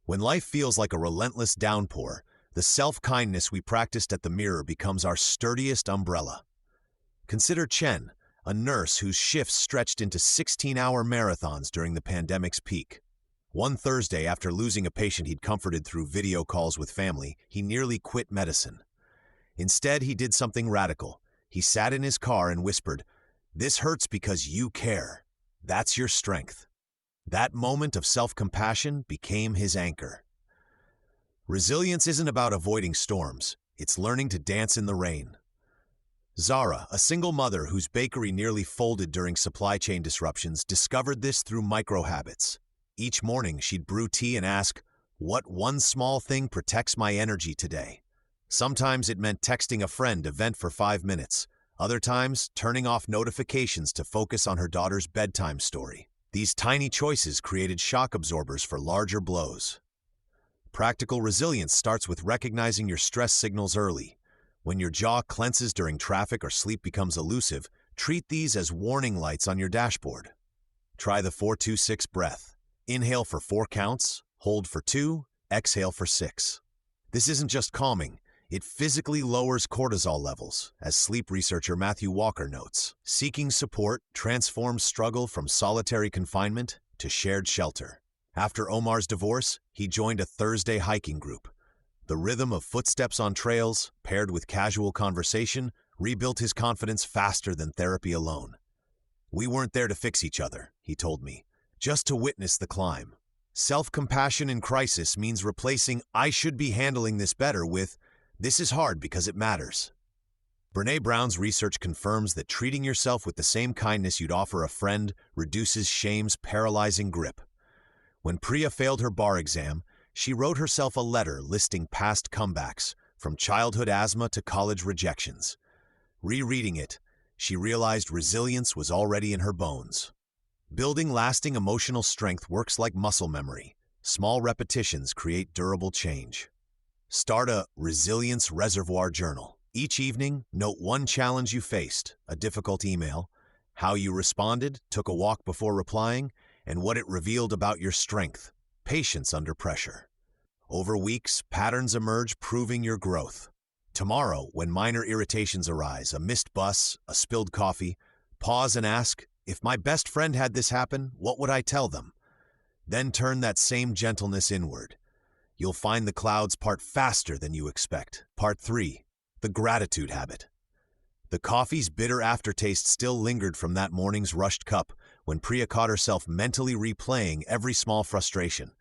When life feels like a relentless downpour, the self-kindness we practiced at the mirror becomes our sturdiest umbrella. Consider Chen, a nurse whose shifts stretched into 16-hour marathons during the pandemic's peak. One Thursday, after losing a patient he'd comforted through video calls with family, he nearly quit medicine. Instead, he did something radical. He sat in his car and whispered, "This hurts because you care. That's your strength." That moment of self-compassion became his anchor. Resilience isn't about avoiding storms, it's learning to dance in the rain. Zara, a single mother whose bakery nearly folded during supply chain disruptions, discovered this through micro-habits. Each morning, she'd brew tea and ask, "What one small thing protects my energy today?" Sometimes it meant texting a friend to vent for 5 minutes. Other times, turning off notifications to focus on her daughter's bedtime story. These tiny choices created shock absorbers for larger blows. Practical resilience starts with recognizing your stress signals early. When your jaw clenches during traffic or sleep becomes elusive, treat these as warning lights on your dashboard. Try the 4-2-6 breath. Inhale for 4 counts, hold for 2, exhale for 6. This isn't just calming, it physically lowers cortisol levels, as sleep researcher Matthew Walker notes. Seeking support transforms struggle from solitary confinement to shared shelter. After Omar's divorce, he joined a Thursday hiking group. The rhythm of footsteps on trails, paired with casual conversation, rebuilt his confidence faster than therapy alone. "We weren't there to fix each other," he told me, "just to witness the climb." Self-compassion in crisis means replacing "I should be handling this better" with "this is hard because it matters." Brené Brown's research confirms that treating yourself with the same kindness you'd offer a friend reduces shame's paralyzing grip. When Priya failed her bar exam, she wrote herself a letter listing past comebacks, from childhood asthma to college rejections. Rereading it, she realized resilience was already in her bones. Building lasting emotional strength works like muscle memory. Small repetitions create durable change. Start a resilience reservoir journal. Each evening, note one challenge you faced, a difficult email, how you responded, took a walk before replying, and what it revealed about your strength, patience under pressure. Over weeks, patterns emerge, proving your growth. Tomorrow, when minor irritations arise, a missed bus, a spilled coffee, pause and ask, "If my best friend had this happen, what would I tell them?" Then turn that same gentleness inward. You'll find the clouds part faster than you expect. Part 3. The gratitude habit. The coffee's bitter aftertaste still lingered from that morning's rushed cup when Priya caught herself mentally replaying every small frustration.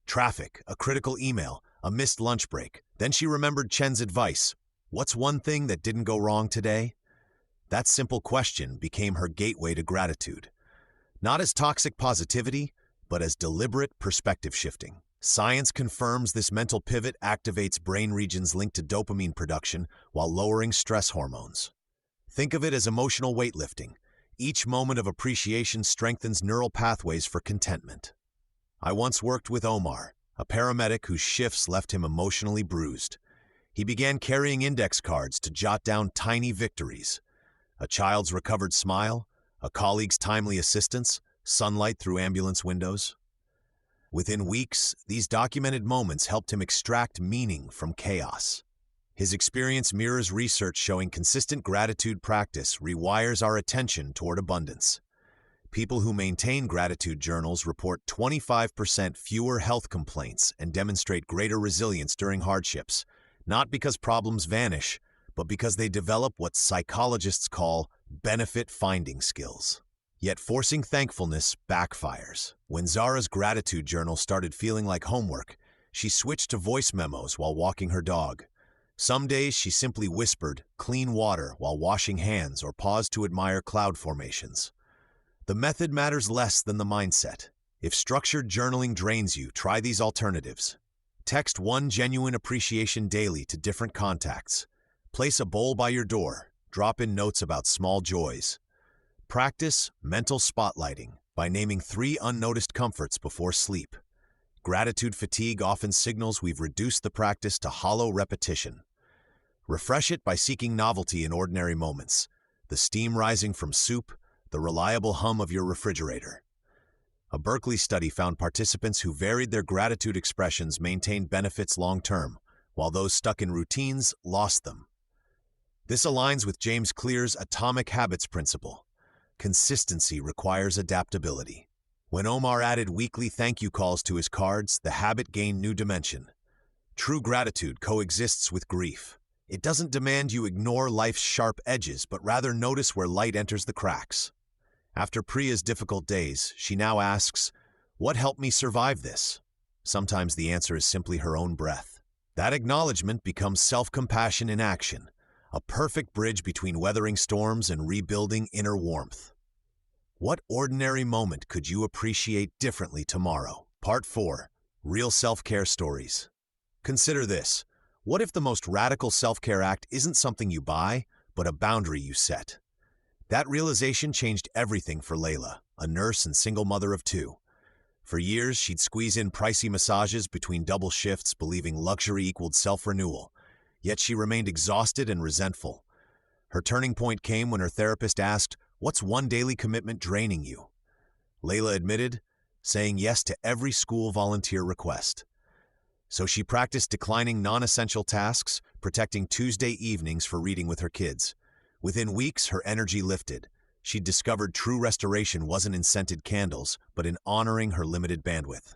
Traffic, a critical email, a missed lunch break. Then she remembered Chen's advice. What's one thing that didn't go wrong today? That simple question became her gateway to gratitude. Not as toxic positivity, but as deliberate perspective shifting. Science confirms this mental pivot activates brain regions linked to dopamine production while lowering stress hormones. Think of it as emotional weightlifting. Each moment of appreciation strengthens neural pathways for contentment. I once worked with Omar, a paramedic whose shifts left him emotionally bruised. He began carrying index cards to jot down tiny victories. A child's recovered smile, a colleague's timely assistance, sunlight through ambulance windows. Within weeks, these documented moments helped him extract meaning from chaos. His experience mirrors research showing consistent gratitude practice rewires our attention toward abundance. People who maintain gratitude journals report 25% fewer health complaints and demonstrate greater resilience during hardships, not because problems vanish, but because they develop what psychologists call benefit-finding skills. Yet forcing thankfulness backfires. When Zara's gratitude journal started feeling like homework, she switched to voice memos while walking her dog. Some days she simply whispered, "clean water," while washing hands or paused to admire cloud formations. The method matters less than the mindset. If structured journaling drains you, try these alternatives. Text one genuine appreciation daily to different contacts. Place a bowl by your door. Drop in notes about small joys. Practice mental spotlighting by naming 3 unnoticed comforts before sleep. Gratitude fatigue often signals we've reduced the practice to hollow repetition. Refresh it by seeking novelty in ordinary moments. The steam rising from soup, the reliable hum of your refrigerator. A Berkeley study found participants who varied their gratitude expressions maintained benefits long-term, while those stuck in routines lost them. This aligns with James Clear's atomic habits principle. Consistency requires adaptability. When Omar added weekly thank you calls to his cards, the habit gained new dimension. True gratitude coexists with grief. It doesn't demand you ignore life's sharp edges, but rather notice where light enters the cracks. After Priya's difficult days, she now asks, "What helped me survive this?" Sometimes the answer is simply her own breath. That acknowledgement becomes self-compassion in action, a perfect bridge between weathering storms and rebuilding inner warmth. What ordinary moment could you appreciate differently tomorrow? Part 4. Real Self-Care Stories. Consider this. What if the most radical self-care act isn't something you buy, but a boundary you set? That realization changed everything for Layla, a nurse and single mother of 2. For years, she'd squeeze in pricey massages between double shifts, believing luxury equaled self-renewal. Yet she remained exhausted and resentful. Her turning point came when her therapist asked, "What's one daily commitment draining you?" Layla admitted, saying yes to every school volunteer request. So she practiced declining non-essential tasks, protecting Tuesday evenings for reading with her kids. Within weeks, her energy lifted. She'd discovered true restoration wasn't in scented candles, but in honoring her limited bandwidth.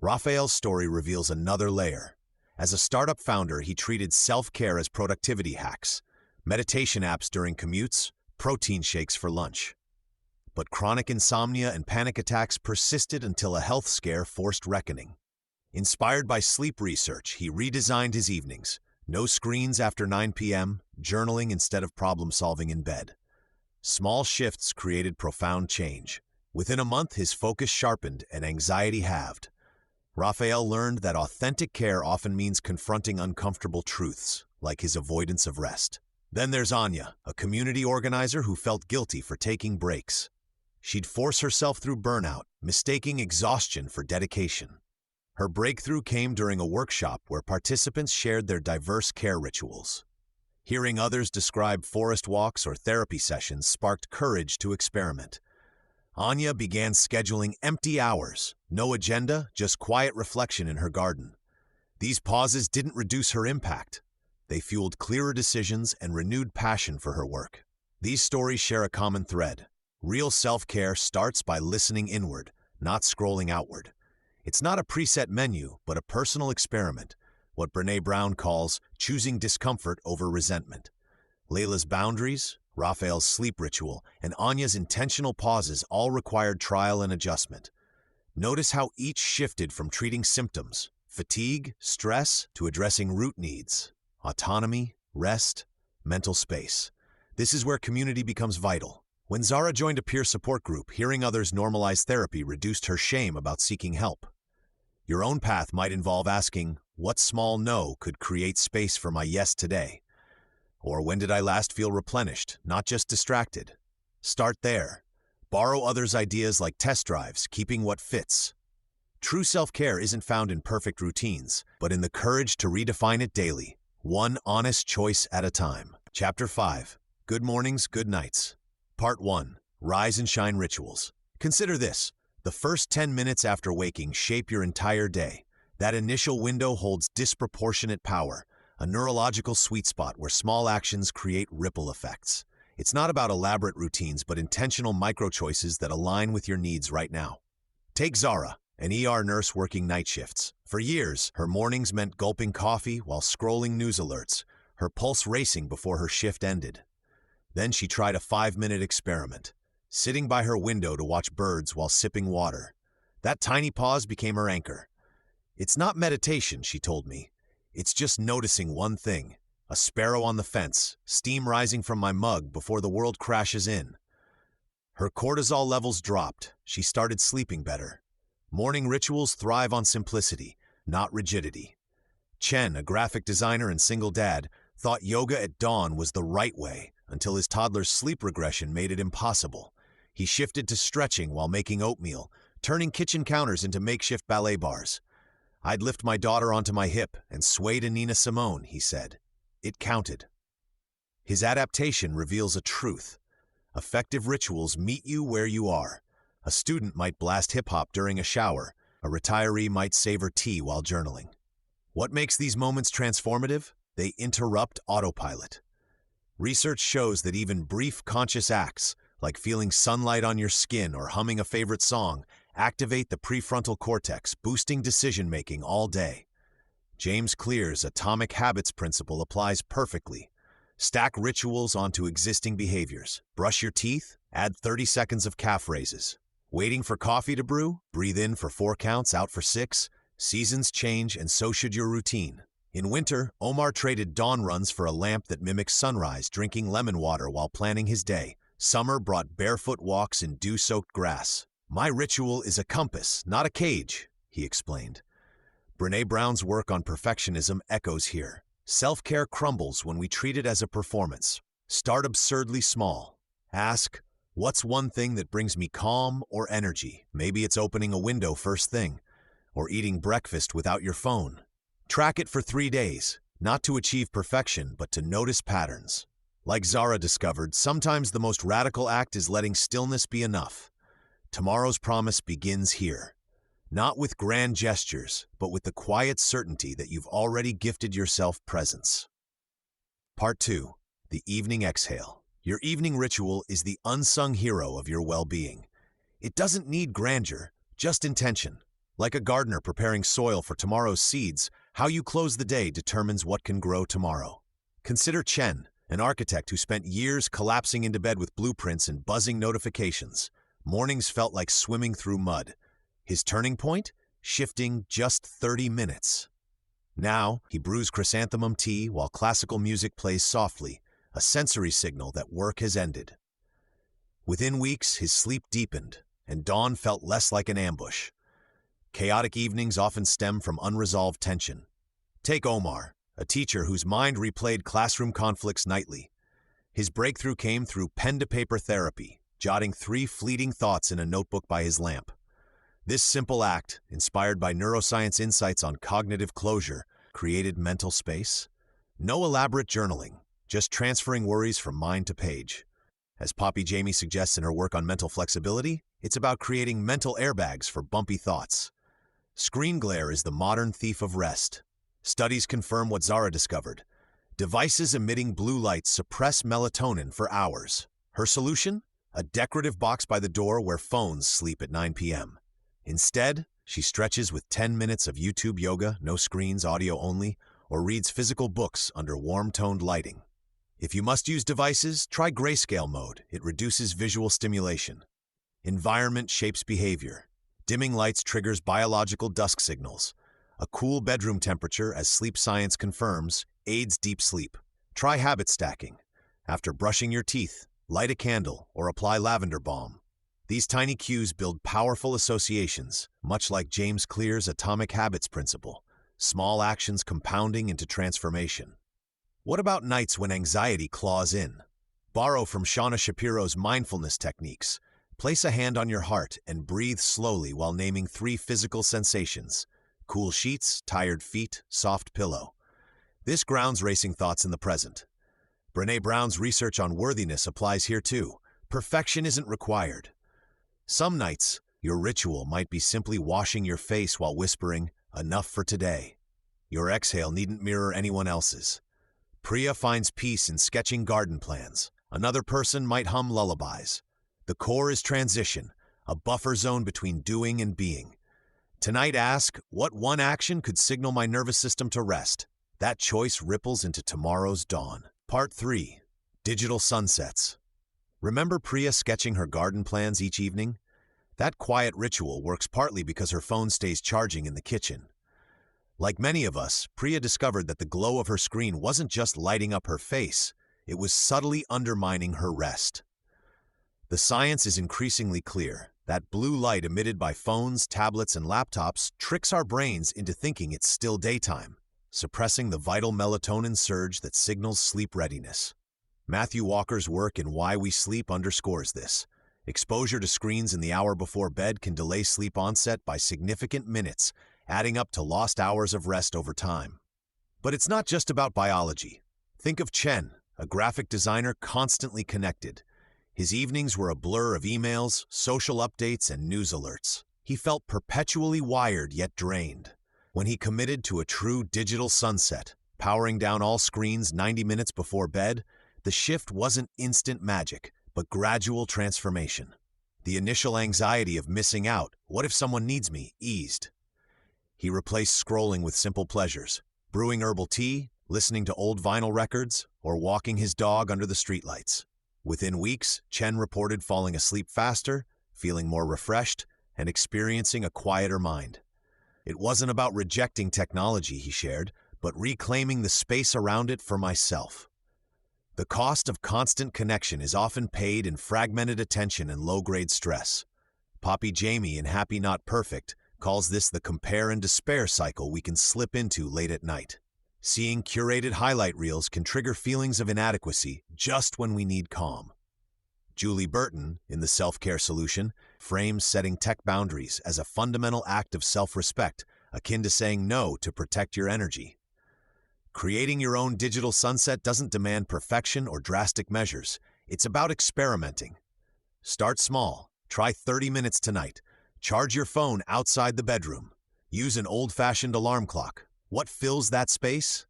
Raphael's story reveals another layer. As a startup founder, he treated self-care as productivity hacks, meditation apps during commutes, protein shakes for lunch. But chronic insomnia and panic attacks persisted until a health scare forced reckoning. Inspired by sleep research, he redesigned his evenings. No screens after 9 p.m., journaling instead of problem-solving in bed. Small shifts created profound change. Within a month, his focus sharpened and anxiety halved. Raphael learned that authentic care often means confronting uncomfortable truths, like his avoidance of rest. Then there's Anya, a community organizer who felt guilty for taking breaks. She'd force herself through burnout, mistaking exhaustion for dedication. Her breakthrough came during a workshop where participants shared their diverse care rituals. Hearing others describe forest walks or therapy sessions sparked courage to experiment. Anya began scheduling empty hours, no agenda, just quiet reflection in her garden. These pauses didn't reduce her impact. They fueled clearer decisions and renewed passion for her work. These stories share a common thread. Real self-care starts by listening inward, not scrolling outward. It's not a preset menu, but a personal experiment, what Brené Brown calls choosing discomfort over resentment. Layla's boundaries, Raphael's sleep ritual, and Anya's intentional pauses all required trial and adjustment. Notice how each shifted from treating symptoms, fatigue, stress, to addressing root needs, autonomy, rest, mental space. This is where community becomes vital. When Zara joined a peer support group, hearing others normalize therapy reduced her shame about seeking help. Your own path might involve asking, what small no could create space for my yes today? Or when did I last feel replenished, not just distracted? Start there. Borrow others' ideas like test drives, keeping what fits. True self-care isn't found in perfect routines, but in the courage to redefine it daily, one honest choice at a time. Chapter 5. Good Mornings, Good Nights. Part 1. Rise and Shine Rituals. Consider this. The first 10 minutes after waking shape your entire day. That initial window holds disproportionate power, a neurological sweet spot where small actions create ripple effects. It's not about elaborate routines, but intentional micro-choices that align with your needs right now. Take Zara, an ER nurse working night shifts. For years, her mornings meant gulping coffee while scrolling news alerts, her pulse racing before her shift ended. Then she tried a 5-minute experiment, sitting by her window to watch birds while sipping water. That tiny pause became her anchor. It's not meditation, she told me. It's just noticing one thing, a sparrow on the fence, steam rising from my mug before the world crashes in. Her cortisol levels dropped. She started sleeping better. Morning rituals thrive on simplicity, not rigidity. Chen, a graphic designer and single dad, thought yoga at dawn was the right way until his toddler's sleep regression made it impossible. He shifted to stretching while making oatmeal, turning kitchen counters into makeshift ballet bars. I'd lift my daughter onto my hip and sway to Nina Simone, he said. It counted. His adaptation reveals a truth. Effective rituals meet you where you are. A student might blast hip-hop during a shower. A retiree might savor tea while journaling. What makes these moments transformative? They interrupt autopilot. Research shows that even brief conscious acts, like feeling sunlight on your skin or humming a favorite song, activate the prefrontal cortex, boosting decision-making all day. James Clear's Atomic Habits principle applies perfectly. Stack rituals onto existing behaviors. Brush your teeth? Add 30 seconds of calf raises. Waiting for coffee to brew? Breathe in for 4 counts, out for 6. Seasons change, and so should your routine. In winter, Omar traded dawn runs for a lamp that mimics sunrise, drinking lemon water while planning his day. Summer brought barefoot walks in dew-soaked grass. "My ritual is a compass, not a cage," he explained. Brené Brown's work on perfectionism echoes here. Self-care crumbles when we treat it as a performance. Start absurdly small. Ask, what's one thing that brings me calm or energy? Maybe it's opening a window first thing, or eating breakfast without your phone. Track it for 3 days, not to achieve perfection, but to notice patterns. Like Zara discovered, sometimes the most radical act is letting stillness be enough. Tomorrow's promise begins here. Not with grand gestures, but with the quiet certainty that you've already gifted yourself presence. Part 2. The Evening Exhale. Your evening ritual is the unsung hero of your well-being. It doesn't need grandeur, just intention. Like a gardener preparing soil for tomorrow's seeds, how you close the day determines what can grow tomorrow. Consider Chen, an architect who spent years collapsing into bed with blueprints and buzzing notifications. Mornings felt like swimming through mud. His turning point? Shifting just 30 minutes. Now, he brews chrysanthemum tea while classical music plays softly, a sensory signal that work has ended. Within weeks, his sleep deepened, and dawn felt less like an ambush. Chaotic evenings often stem from unresolved tension. Take Omar, a teacher whose mind replayed classroom conflicts nightly. His breakthrough came through pen-to-paper therapy, jotting 3 fleeting thoughts in a notebook by his lamp. This simple act, inspired by neuroscience insights on cognitive closure, created mental space. No elaborate journaling, just transferring worries from mind to page. As Poppy Jamie suggests in her work on mental flexibility, it's about creating mental airbags for bumpy thoughts. Screen glare is the modern thief of rest. Studies confirm what Zara discovered. Devices emitting blue light suppress melatonin for hours. Her solution? A decorative box by the door where phones sleep at 9 p.m. Instead, she stretches with 10 minutes of YouTube yoga, no screens, audio only, or reads physical books under warm-toned lighting. If you must use devices, try grayscale mode. It reduces visual stimulation. Environment shapes behavior. Dimming lights triggers biological dusk signals. A cool bedroom temperature, as sleep science confirms, aids deep sleep. Try habit stacking. After brushing your teeth, light a candle or apply lavender balm. These tiny cues build powerful associations, much like James Clear's atomic habits principle, small actions compounding into transformation. What about nights when anxiety claws in? Borrow from Shauna Shapiro's mindfulness techniques. Place a hand on your heart and breathe slowly while naming 3 physical sensations: cool sheets, tired feet, soft pillow. This grounds racing thoughts in the present. Brené Brown's research on worthiness applies here too. Perfection isn't required. Some nights, your ritual might be simply washing your face while whispering, "Enough for today." Your exhale needn't mirror anyone else's. Priya finds peace in sketching garden plans. Another person might hum lullabies. The core is transition, a buffer zone between doing and being. Tonight ask, what one action could signal my nervous system to rest? That choice ripples into tomorrow's dawn. Part 3. Digital Sunsets. Remember Priya sketching her garden plans each evening? That quiet ritual works partly because her phone stays charging in the kitchen. Like many of us, Priya discovered that the glow of her screen wasn't just lighting up her face, it was subtly undermining her rest. The science is increasingly clear. That blue light emitted by phones, tablets, and laptops tricks our brains into thinking it's still daytime, suppressing the vital melatonin surge that signals sleep readiness. Matthew Walker's work in Why We Sleep underscores this. Exposure to screens in the hour before bed can delay sleep onset by significant minutes, adding up to lost hours of rest over time. But it's not just about biology. Think of Chen, a graphic designer constantly connected. His evenings were a blur of emails, social updates, and news alerts. He felt perpetually wired yet drained. When he committed to a true digital sunset, powering down all screens 90 minutes before bed, the shift wasn't instant magic, but gradual transformation. The initial anxiety of missing out, what if someone needs me, eased. He replaced scrolling with simple pleasures, brewing herbal tea, listening to old vinyl records, or walking his dog under the streetlights. Within weeks, Chen reported falling asleep faster, feeling more refreshed, and experiencing a quieter mind. It wasn't about rejecting technology, he shared, but reclaiming the space around it for myself. The cost of constant connection is often paid in fragmented attention and low-grade stress. Poppy Jamie in Happy Not Perfect calls this the compare and despair cycle we can slip into late at night. Seeing curated highlight reels can trigger feelings of inadequacy just when we need calm. Julie Burton, in The Self-Care Solution, frames setting tech boundaries as a fundamental act of self-respect, akin to saying no to protect your energy. Creating your own digital sunset doesn't demand perfection or drastic measures. It's about experimenting. Start small. Try 30 minutes tonight. Charge your phone outside the bedroom. Use an old-fashioned alarm clock. What fills that space?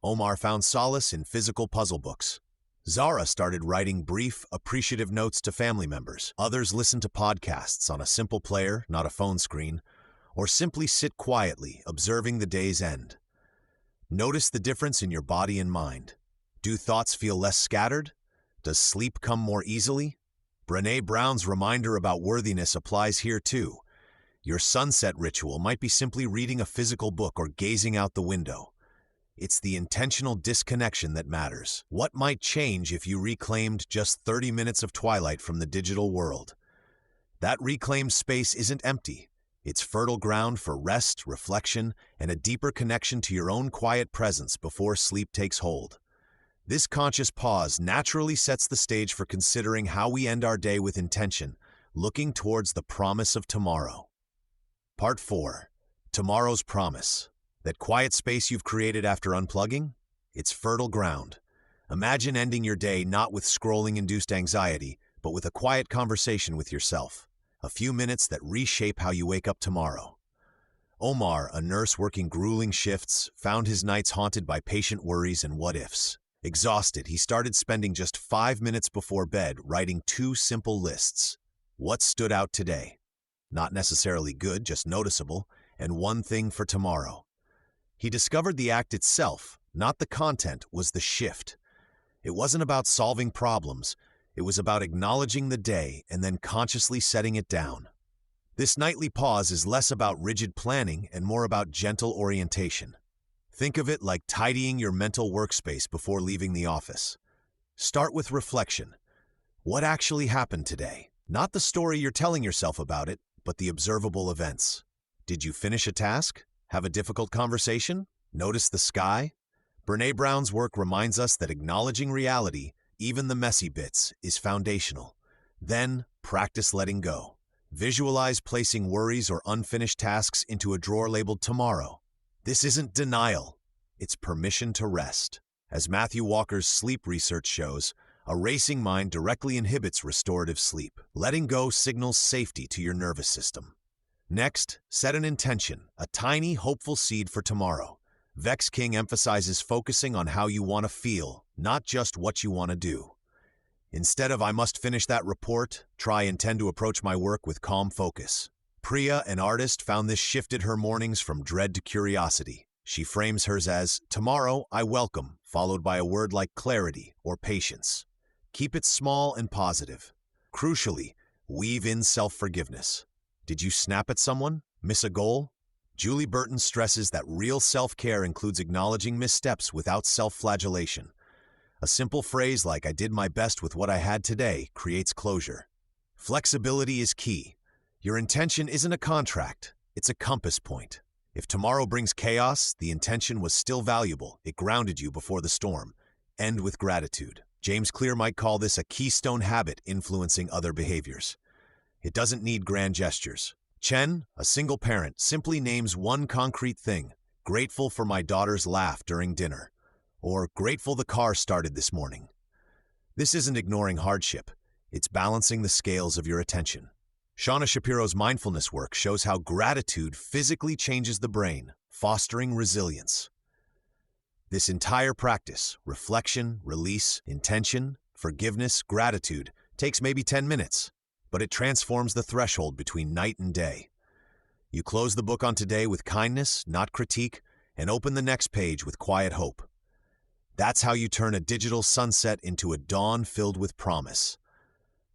Omar found solace in physical puzzle books. Zara started writing brief, appreciative notes to family members. Others listen to podcasts on a simple player, not a phone screen, or simply sit quietly, observing the day's end. Notice the difference in your body and mind. Do thoughts feel less scattered? Does sleep come more easily? Brené Brown's reminder about worthiness applies here too. Your sunset ritual might be simply reading a physical book or gazing out the window. It's the intentional disconnection that matters. What might change if you reclaimed just 30 minutes of twilight from the digital world? That reclaimed space isn't empty. It's fertile ground for rest, reflection, and a deeper connection to your own quiet presence before sleep takes hold. This conscious pause naturally sets the stage for considering how we end our day with intention, looking towards the promise of tomorrow. Part 4. Tomorrow's Promise. That quiet space you've created after unplugging? It's fertile ground. Imagine ending your day not with scrolling-induced anxiety, but with a quiet conversation with yourself. A few minutes that reshape how you wake up tomorrow. Omar, a nurse working grueling shifts, found his nights haunted by patient worries and what-ifs. Exhausted, he started spending just 5 minutes before bed writing 2 simple lists. What stood out today? Not necessarily good, just noticeable, and 1 thing for tomorrow. He discovered the act itself, not the content, was the shift. It wasn't about solving problems. It was about acknowledging the day and then consciously setting it down. This nightly pause is less about rigid planning and more about gentle orientation. Think of it like tidying your mental workspace before leaving the office. Start with reflection. What actually happened today? Not the story you're telling yourself about it, but the observable events. Did you finish a task? Have a difficult conversation? Notice the sky? Brené Brown's work reminds us that acknowledging reality, even the messy bits, is foundational. Then, practice letting go. Visualize placing worries or unfinished tasks into a drawer labeled tomorrow. This isn't denial. It's permission to rest. As Matthew Walker's sleep research shows, a racing mind directly inhibits restorative sleep. Letting go signals safety to your nervous system. Next, set an intention, a tiny, hopeful seed for tomorrow. Vex King emphasizes focusing on how you want to feel, not just what you want to do. Instead of "I must finish that report," try "intend to approach my work with calm focus." Priya, an artist, found this shifted her mornings from dread to curiosity. She frames hers as, "Tomorrow, I welcome," followed by a word like clarity or patience. Keep it small and positive. Crucially, weave in self-forgiveness. Did you snap at someone? Miss a goal? Julie Burton stresses that real self-care includes acknowledging missteps without self-flagellation. A simple phrase like "I did my best with what I had today" creates closure. Flexibility is key. Your intention isn't a contract, it's a compass point. If tomorrow brings chaos, the intention was still valuable. It grounded you before the storm. End with gratitude. James Clear might call this a keystone habit influencing other behaviors. It doesn't need grand gestures. Chen, a single parent, simply names one concrete thing: "Grateful for my daughter's laugh during dinner," or "Grateful the car started this morning." This isn't ignoring hardship. It's balancing the scales of your attention. Shauna Shapiro's mindfulness work shows how gratitude physically changes the brain, fostering resilience. This entire practice, reflection, release, intention, forgiveness, gratitude, takes maybe 10 minutes, but it transforms the threshold between night and day. You close the book on today with kindness, not critique, and open the next page with quiet hope. That's how you turn a digital sunset into a dawn filled with promise.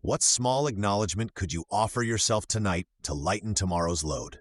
What small acknowledgement could you offer yourself tonight to lighten tomorrow's load?